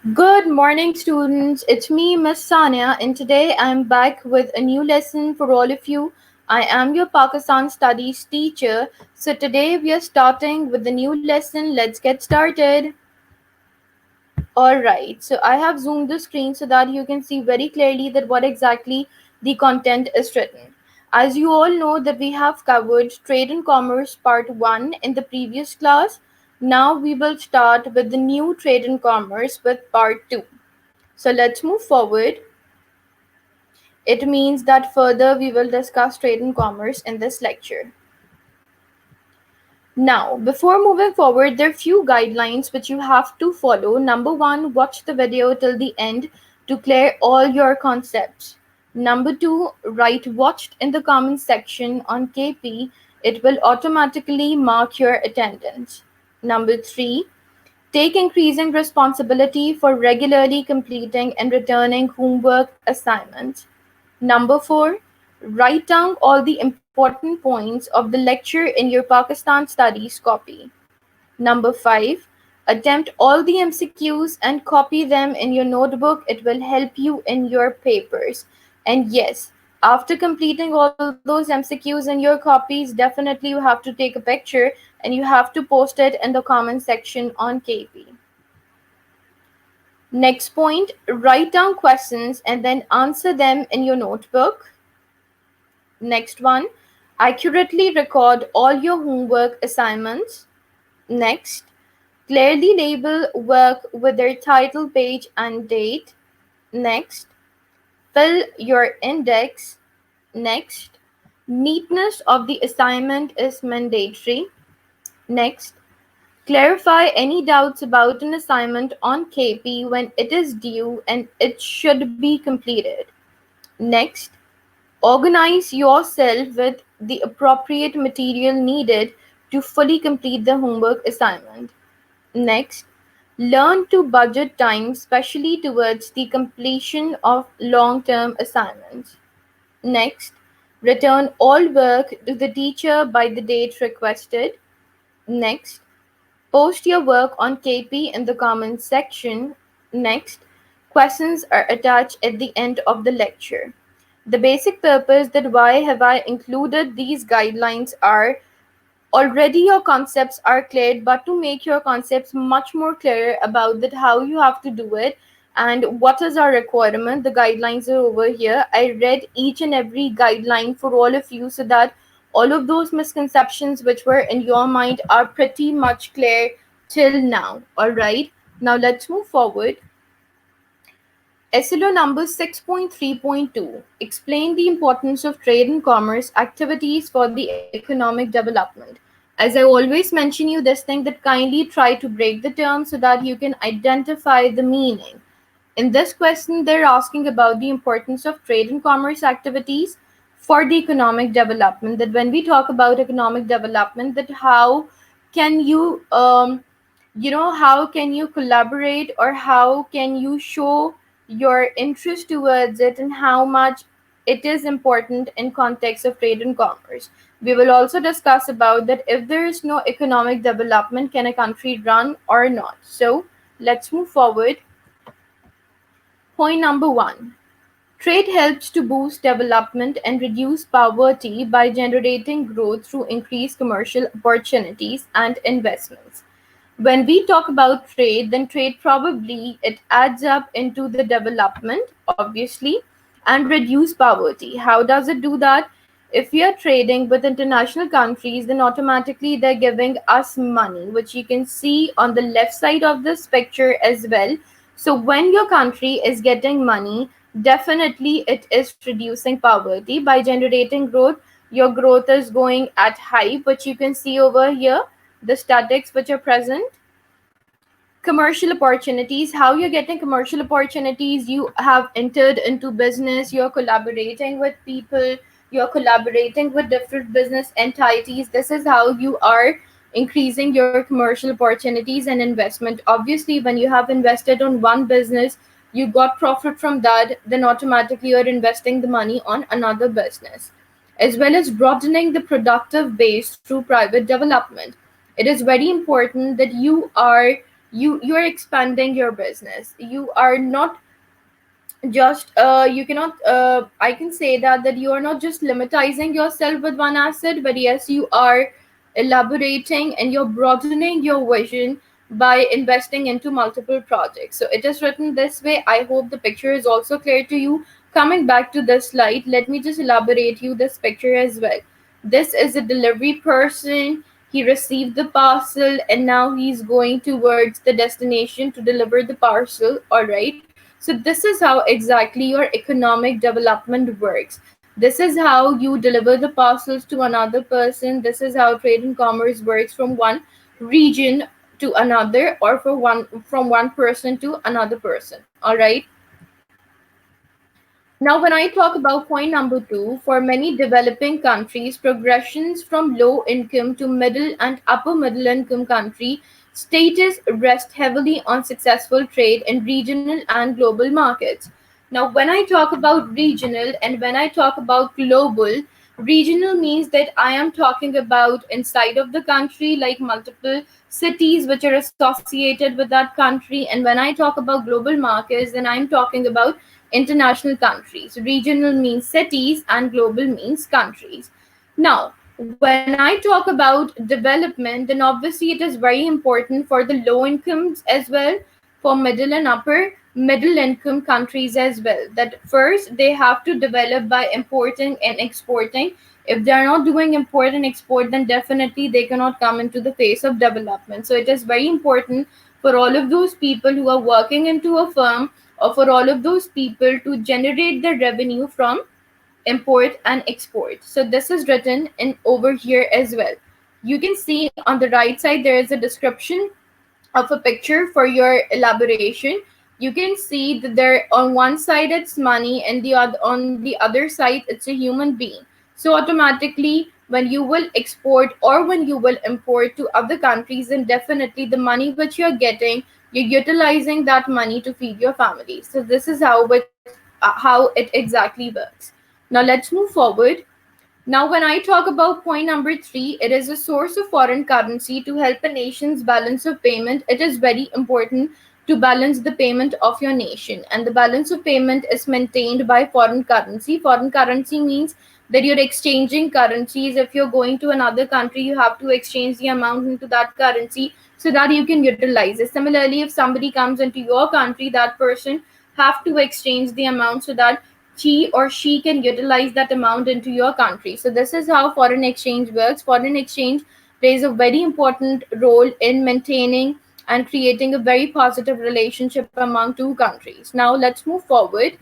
Good morning, students. It's me, Miss Sania, and today I'm back with a new lesson for all of you. I am your Pakistan Studies teacher. So today we are starting with the new lesson. Let's get started. Alright, so I have zoomed the screen so that you can see very clearly that what exactly the content is written. As you all know that we have covered Trade and Commerce Part 1 in the previous class. Now we will start with the new Trade and Commerce with Part 2. So let's move forward. It means that further we will discuss trade and commerce in this lecture. Now, before moving forward, there are few guidelines which you have to follow. Number one, watch the video till the end to clear all your concepts. Number two, write watched in the comment section on KP. It will automatically mark your attendance. Number three, take increasing responsibility for regularly completing and returning homework assignments. Number four, write down all the important points of the lecture in your Pakistan Studies copy. Number five, attempt all the MCQs and copy them in your notebook. It will help you in your papers. And yes, after completing all those MCQs in your copies, definitely you have to take a picture and you have to post it in the comment section on KP. Next point, write down questions and then answer them in your notebook. Next one, accurately record all your homework assignments. Next, clearly label work with their title, page, and date. Next, fill your index. Next, neatness of the assignment is mandatory. Next, clarify any doubts about an assignment on KP when it is due and it should be completed. Next, organize yourself with the appropriate material needed to fully complete the homework assignment. Next, learn to budget time, especially towards the completion of long term assignments. Next, return all work to the teacher by the date requested. Next, post your work on KP in the comments section. Next, questions are attached at the end of the lecture. The basic purpose that why have I included these guidelines are already your concepts are cleared, but to make your concepts much more clear about that how you have to do it and what is our requirement, the guidelines are over here. I read each and every guideline for all of you so that all of those misconceptions which were in your mind are pretty much clear till now. All right, now let's move forward. SLO number 6.3.2, explain the importance of trade and commerce activities for the economic development. As I always mention you this thing that kindly try to break the term so that you can identify the meaning. In this question, they're asking about the importance of trade and commerce activities for the economic development. That when we talk about economic development, that how can you how can you collaborate or how can you show your interest towards it and how much it is important in context of trade and commerce. We will also discuss about that if there is no economic development, can a country run or not. So let's move forward. Point number one, trade helps to boost development and reduce poverty by generating growth through increased commercial opportunities and investments. When we talk about trade, then trade probably it adds up into the development, obviously, and reduce poverty. How does it do that? If we are trading with international countries, then automatically they're giving us money, which you can see on the left side of this picture as well. So when your country is getting money, definitely it is reducing poverty by generating growth. Your growth is going at high, which you can see over here, the statics which are present. Commercial opportunities, how you're getting commercial opportunities, you have entered into business, you're collaborating with people, you're collaborating with different business entities. This is how you are increasing your commercial opportunities and investment. Obviously when you have invested on one business, you got profit from that, then automatically you're investing the money on another business, as well as broadening the productive base through private development. It is very important that you are You are expanding your business. You are not just you cannot I can say that you are not just limitizing yourself with one asset, but yes, you are elaborating and you're broadening your vision by investing into multiple projects. So it is written this way. I hope the picture is also clear to you. Coming back to this slide, let me just elaborate you this picture as well. This is a delivery person. He received the parcel and now he's going towards the destination to deliver the parcel. All right. So this is how exactly your economic development works. This is how you deliver the parcels to another person. This is how trade and commerce works from one region to another, or from one person to another person. All right. Now, when I talk about point number two, for many developing countries, progressions from low income to middle and upper middle income country status rest heavily on successful trade in regional and global markets. Now, when I talk about regional and when I talk about global, regional means that I am talking about inside of the country, like multiple cities which are associated with that country. And when I talk about global markets, then I'm talking about international countries. Regional means cities and global means countries. Now, when I talk about development, then obviously it is very important for the low incomes as well, for middle and upper middle income countries as well. That first they have to develop by importing and exporting. If they are not doing import and export, then definitely they cannot come into the phase of development. So it is very important for all of those people who are working into a firm, or for all of those people to generate the revenue from import and export. So this is written in over here as well. You can see on the right side there is a description of a picture for your elaboration. You can see that there on one side it's money and the other on the other side it's a human being. So automatically when you will export or when you will import to other countries, then definitely the money which you're getting, you're utilizing that money to feed your family. So this is how it exactly works. Now let's move forward. Now, when I talk about point number three, it is a source of foreign currency to help a nation's balance of payment. It is very important to balance the payment of your nation, and the balance of payment is maintained by foreign currency. Foreign currency means that you're exchanging currencies. If you're going to another country, you have to exchange the amount into that currency so that you can utilize it. Similarly, if somebody comes into your country, that person have to exchange the amount so that he or she can utilize that amount into your country. So this is how foreign exchange works. Foreign exchange plays a very important role in maintaining and creating a very positive relationship among two countries. Now let's move forward.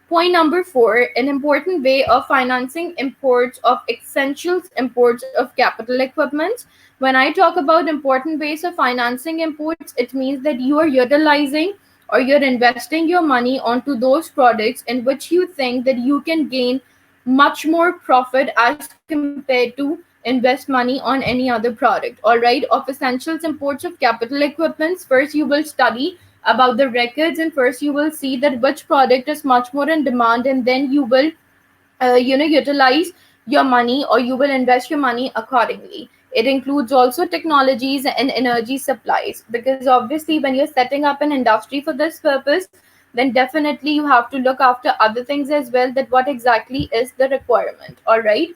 Point number four, an important way of financing imports of essentials, imports of capital equipment. When I talk about important ways of financing imports, it means that you are utilizing or you're investing your money onto those products in which you think that you can gain much more profit as compared to invest money on any other product. All right, of essentials imports of capital equipments, first you will study about the records, and first you will see that which product is much more in demand, and then you will utilize your money or you will invest your money accordingly. It includes also technologies and energy supplies, because obviously when you're setting up an industry for this purpose, then definitely you have to look after other things as well, that what exactly is the requirement. All right.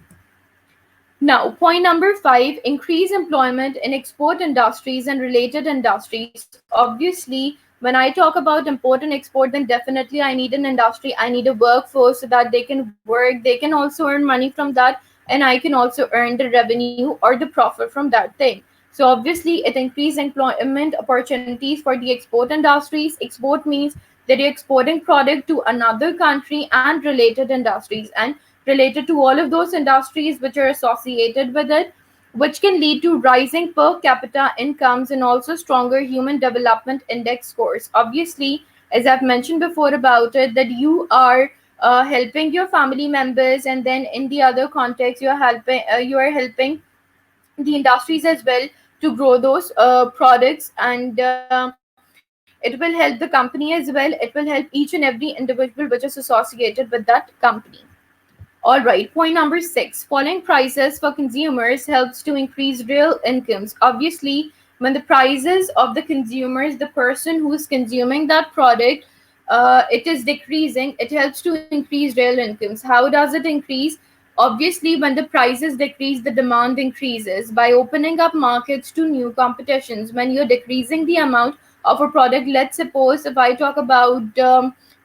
Now, point number five, increase employment in export industries and related industries. Obviously, when I talk about import and export, then definitely I need an industry, I need a workforce so that they can work, they can also earn money from that, and I can also earn the revenue or the profit from that thing. So obviously, it increases employment opportunities for the export industries. Export means that you're exporting product to another country and related industries, and related to all of those industries which are associated with it, which can lead to rising per capita incomes and also stronger human development index scores. Obviously, as I've mentioned before about it, that you are helping your family members, and then in the other context, you are helping the industries as well to grow those products, and it will help the company as well. It will help each and every individual which is associated with that company. All right, point number six, falling prices for consumers helps to increase real incomes. Obviously, When the prices of the consumers, the person who is consuming that product, it is decreasing, it helps to increase real incomes. How does it increase? Obviously, when the prices decrease, the demand increases by opening up markets to new competitions. When you're decreasing the amount of a product, let's suppose if I talk about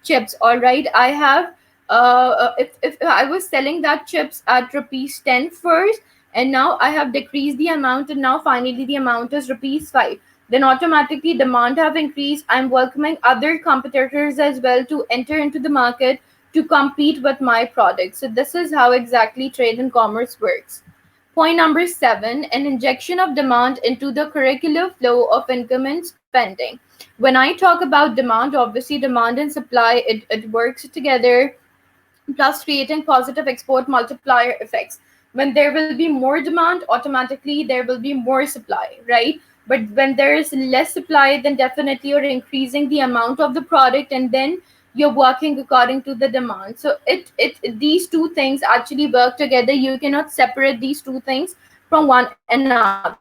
chips, all right, I have if I was selling that chips at rupees 10 first, and now I have decreased the amount, and now finally the amount is rupees 5, then automatically demand have increased. I'm welcoming other competitors as well to enter into the market to compete with my product. So this is how exactly trade and commerce works. Point number 7, an injection of demand into the curricular flow of income and spending. When I talk about demand, obviously demand and supply, it works together, plus creating positive export multiplier effects. When there will be more demand, automatically there will be more supply, right? But when there is less supply, then definitely you're increasing the amount of the product, and then you're working according to the demand. So it these two things actually work together. You cannot separate these two things from one another.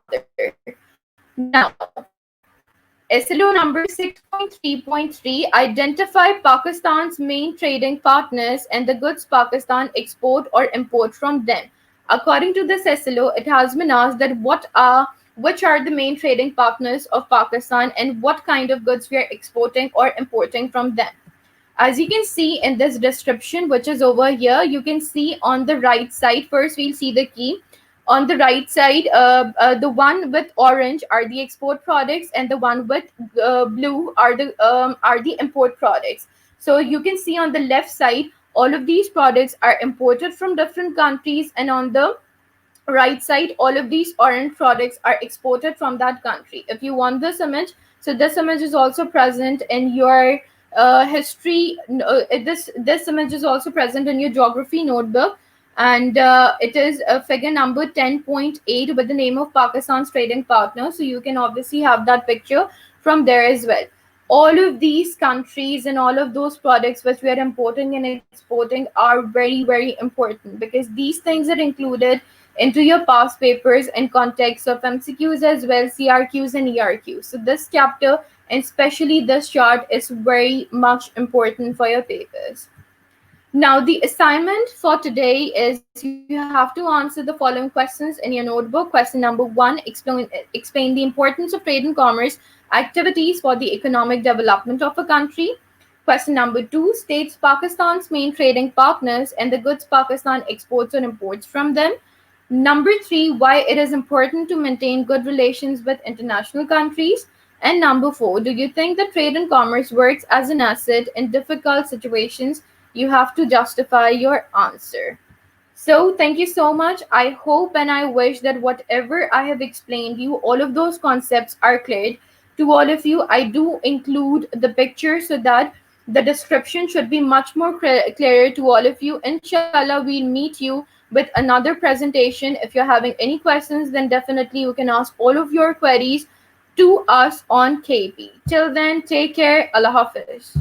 Now, SLO number 6.3.3, identify Pakistan's main trading partners and the goods Pakistan export or import from them. According to this SLO, it has been asked that which are the main trading partners of Pakistan and what kind of goods we are exporting or importing from them. As you can see in this description, which is over here, you can see on the right side, first we'll see the key. On the right side, the one with orange are the export products, and the one with blue are the import products. So you can see on the left side, all of these products are imported from different countries, and on the right side, all of these orange products are exported from that country. If you want this image, so this image is also present in your history. This image is also present in your geography notebook, and it is figure number 10.8 with the name of Pakistan's trading partner. So you can obviously have that picture from there as well. All of these countries and all of those products which we are importing and exporting are very, very important, because these things are included into your past papers in context of MCQs as well, CRQs and ERQs. So this chapter, and especially this chart, is very much important for your papers. Now, the assignment for today is you have to answer the following questions in your notebook. Question number 1, explain the importance of trade and commerce activities for the economic development of a country. Question number 2, states Pakistan's main trading partners and the goods Pakistan exports or imports from them. Number 3, why it is important to maintain good relations with international countries. And number 4, do you think that trade and commerce works as an asset in difficult situations? You have to justify your answer. So, thank you so much. I hope and I wish that whatever I have explained you, all of those concepts are cleared to all of you. I do include the picture so that the description should be much more clearer to all of you. Inshallah, we'll meet you with another presentation. If you're having any questions, then definitely you can ask all of your queries to us on KP. Till then, take care. Allah Hafiz.